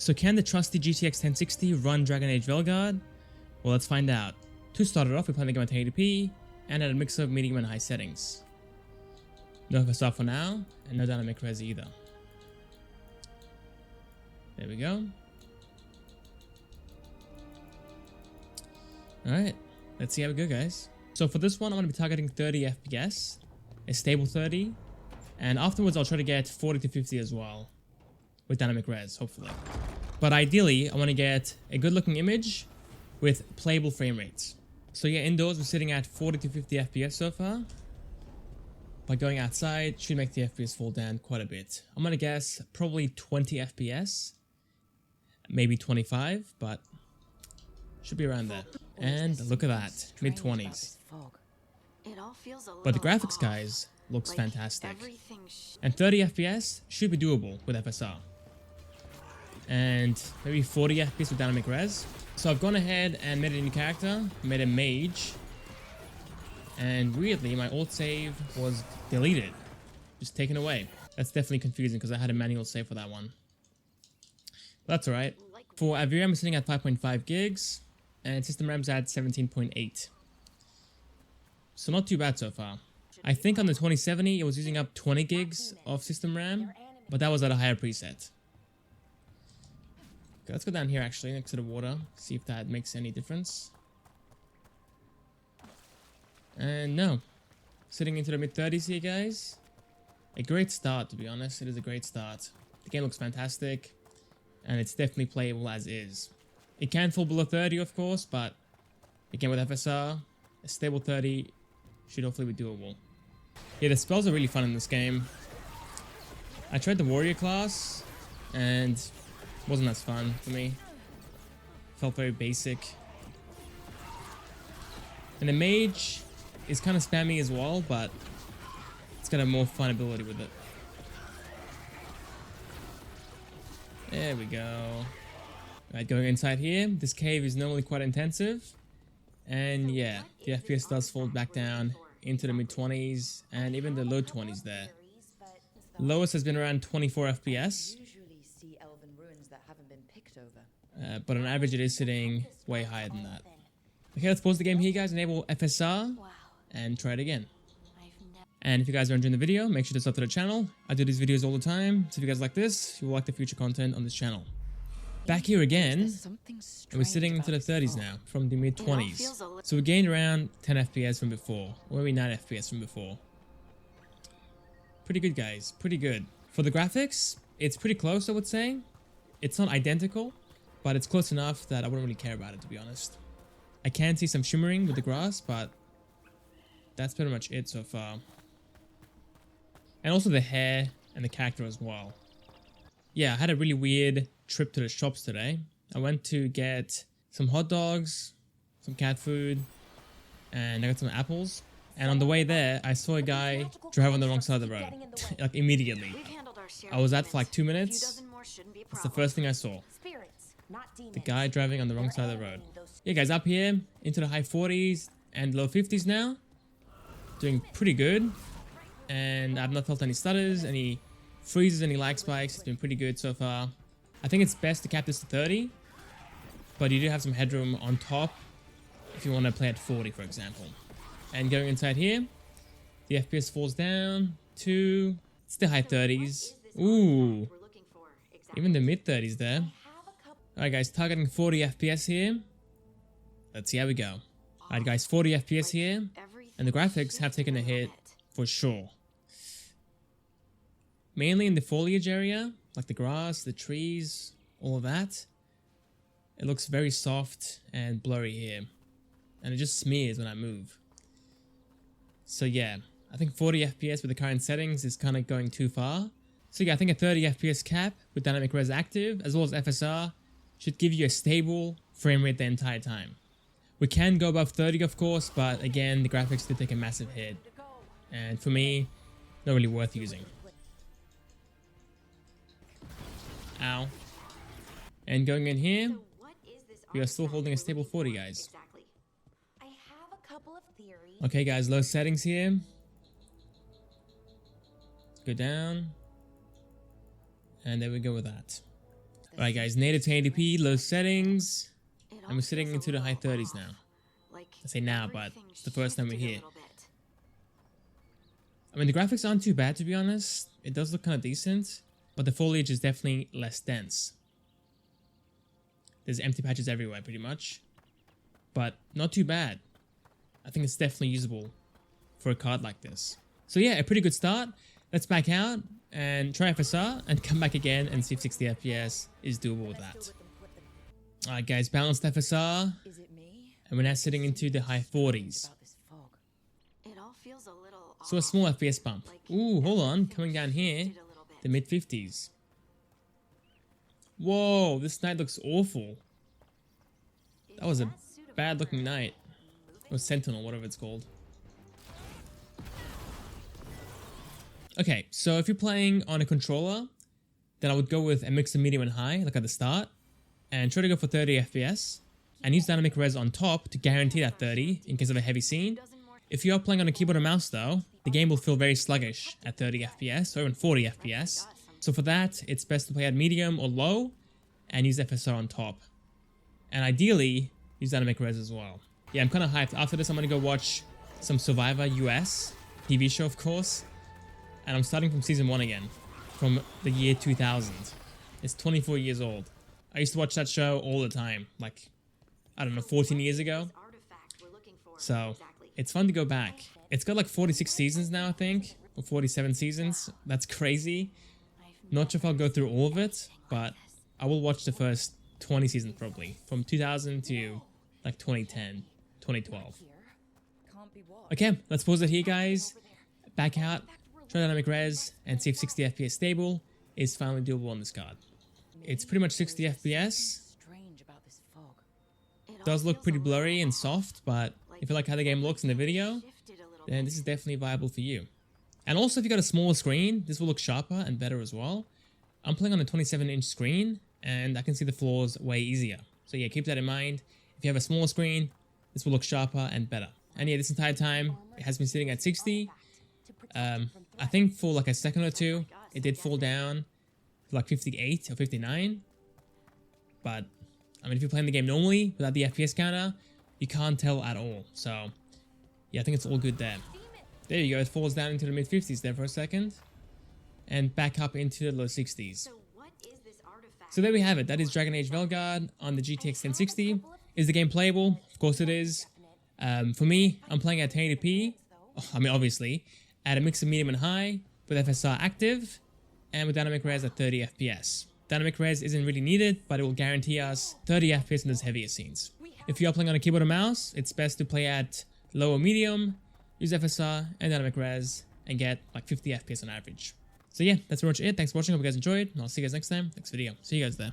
So can the trusty GTX 1060 run Dragon Age Veilguard? Well, let's find out. To start it off, we're playing the game at 1080p and at a mix of medium and high settings. No FSR for now, and no dynamic res either. There we go. Alright, let's see how we go, guys. So for this one, I'm going to be targeting 30 FPS, a stable 30, and afterwards I'll try to get 40 to 50 as well, with dynamic res, hopefully. But ideally, I want to get a good looking image with playable frame rates. So yeah, indoors we're sitting at 40 to 50 FPS so far. By going outside, should make the FPS fall down quite a bit. I'm going to guess probably 20 FPS, maybe 25, but should be around there. And look at that, mid-20s. But the graphics, guys, looks fantastic. And 30 FPS should be doable with FSR. And maybe 40 FPS with dynamic res. So I've gone ahead and made a new character, made a mage. And weirdly, my alt save was deleted, just taken away. That's definitely confusing because I had a manual save for that one. But that's alright. For our VRAM, I'm sitting at 5.5 gigs. And system RAM's at 17.8. So not too bad so far. I think on the 2070 it was using up 20 gigs of system RAM, but that was at a higher preset. Okay, let's go down here actually next to the water, see if that makes any difference. And no, sitting into the mid-30s here, guys. A great start, to be honest. It is a great start. The game looks fantastic, and it's definitely playable as is. It can fall below 30, of course, but again with FSR, a stable 30 should hopefully be doable. Yeah, the spells are really fun in this game. I tried the warrior class, and it wasn't as fun for me. Felt very basic. And the mage is kind of spammy as well, but it's got a more fun ability with it. There we go. Alright, going inside here, this cave is normally quite intensive, and yeah, the FPS does fall back down into the mid-20s and even the low 20s there. Lowest has been around 24 FPS, but on average it is sitting way higher than that. Okay, let's pause the game here, guys, enable FSR, and try it again. And if you guys are enjoying the video, make sure to sub to the channel. I do these videos all the time, so if you guys like this, you will like the future content on this channel. Back here again, and we're sitting into the 30s now, from the mid-20s. So we gained around 10 FPS from before, or maybe 9 FPS from before. Pretty good, guys, pretty good. For the graphics, it's pretty close, I would say. It's not identical, but it's close enough that I wouldn't really care about it, to be honest. I can see some shimmering with the grass, but that's pretty much it so far. And also the hair and the character as well. Yeah, I had a really weird trip to the shops today. I went to get some hot dogs, some cat food, and I got some apples. And on the way there, I saw a guy drive on the wrong side of the road. Like immediately. I was at for like 2 minutes. That's the first thing I saw. The guy driving on the wrong side of the road. Yeah, guys, up here into the high 40s and low 50s now. Doing pretty good. And I've not felt any stutters, any freezes, any lag spikes. It's been pretty good so far. I think it's best to cap this to 30, but you do have some headroom on top if you want to play at 40, for example. And going inside here, the FPS falls down to it's the high 30s. Ooh, even the mid 30s there. Alright guys, targeting 40 FPS here. Let's see how we go. Alright guys, 40 FPS here, and the graphics have taken a hit for sure. Mainly in the foliage area, like the grass, the trees, all of that. It looks very soft and blurry here. And it just smears when I move. So yeah, I think 40 FPS with the current settings is kind of going too far. So yeah, I think a 30 FPS cap with dynamic res active, as well as FSR, should give you a stable frame rate the entire time. We can go above 30 of course, but again, the graphics did take a massive hit. And for me, not really worth using. Ow. And going in here, we are still holding a stable 40, guys. Okay, guys, low settings here. Go down. And there we go with that. Alright guys, native 1080p, low settings. And we're sitting into the high 30s now. I say now, but it's the first time we're here. I mean, the graphics aren't too bad, to be honest. It does look kind of decent, but the foliage is definitely less dense. There's empty patches everywhere, pretty much. But not too bad. I think it's definitely usable for a card like this. So yeah, a pretty good start. Let's back out and try FSR and come back again and see if 60 FPS is doable with that. Alright guys, balanced FSR. And we're now sitting into the high 40s. So a small FPS bump. Ooh, hold on. Coming down here, the mid 50s. Whoa, this night looks awful. That was a bad looking night. Or Sentinel, whatever it's called. Okay, so if you're playing on a controller, then I would go with a mix of medium and high, like at the start, and try to go for 30 FPS, and use dynamic res on top to guarantee that 30 in case of a heavy scene. If you are playing on a keyboard and mouse though, the game will feel very sluggish at 30 FPS or even 40 FPS. So for that, it's best to play at medium or low and use FSR on top. And ideally, use dynamic res as well. Yeah, I'm kind of hyped. After this, I'm going to go watch some Survivor US TV show, of course. And I'm starting from season 1 again, from the year 2000. It's 24 years old. I used to watch that show all the time, like, I don't know, 14 years ago. So, it's fun to go back. It's got like 46 seasons now, I think, or 47 seasons. That's crazy. Not sure if I'll go through all of it, but I will watch the first 20 seasons probably, from 2000 to like 2010, 2012. Okay, let's pause it here, guys. Back out, try dynamic res, and see if 60 FPS stable is finally doable on this card. It's pretty much 60 FPS. Does look pretty blurry and soft, but if you like how the game looks in the video, then this is definitely viable for you. And also, if you got a smaller screen, this will look sharper and better as well. I'm playing on a 27-inch screen, and I can see the flaws way easier. So yeah, keep that in mind. If you have a smaller screen, this will look sharper and better. And yeah, this entire time, it has been sitting at 60. I think for like a second or two, it did fall down to like 58 or 59. But, I mean, if you're playing the game normally, without the FPS counter, you can't tell at all. So, yeah, I think it's all good there. There you go, it falls down into the mid-50s there for a second. And back up into the low 60s. So there we have it. That is Dragon Age Veilguard on the GTX 1060. Is the game playable? Of course it is. For me, I'm playing at 1080p. I mean, obviously, at a mix of medium and high, with FSR active, and with dynamic res at 30 FPS. Dynamic res isn't really needed, but it will guarantee us 30 FPS in those heavier scenes. If you are playing on a keyboard or mouse, it's best to play at low or medium, use FSR and dynamic res, and get like 50 FPS on average. So yeah, that's pretty much it. Thanks for watching. Hope you guys enjoyed, and I'll see you guys next time, next video. See you guys there.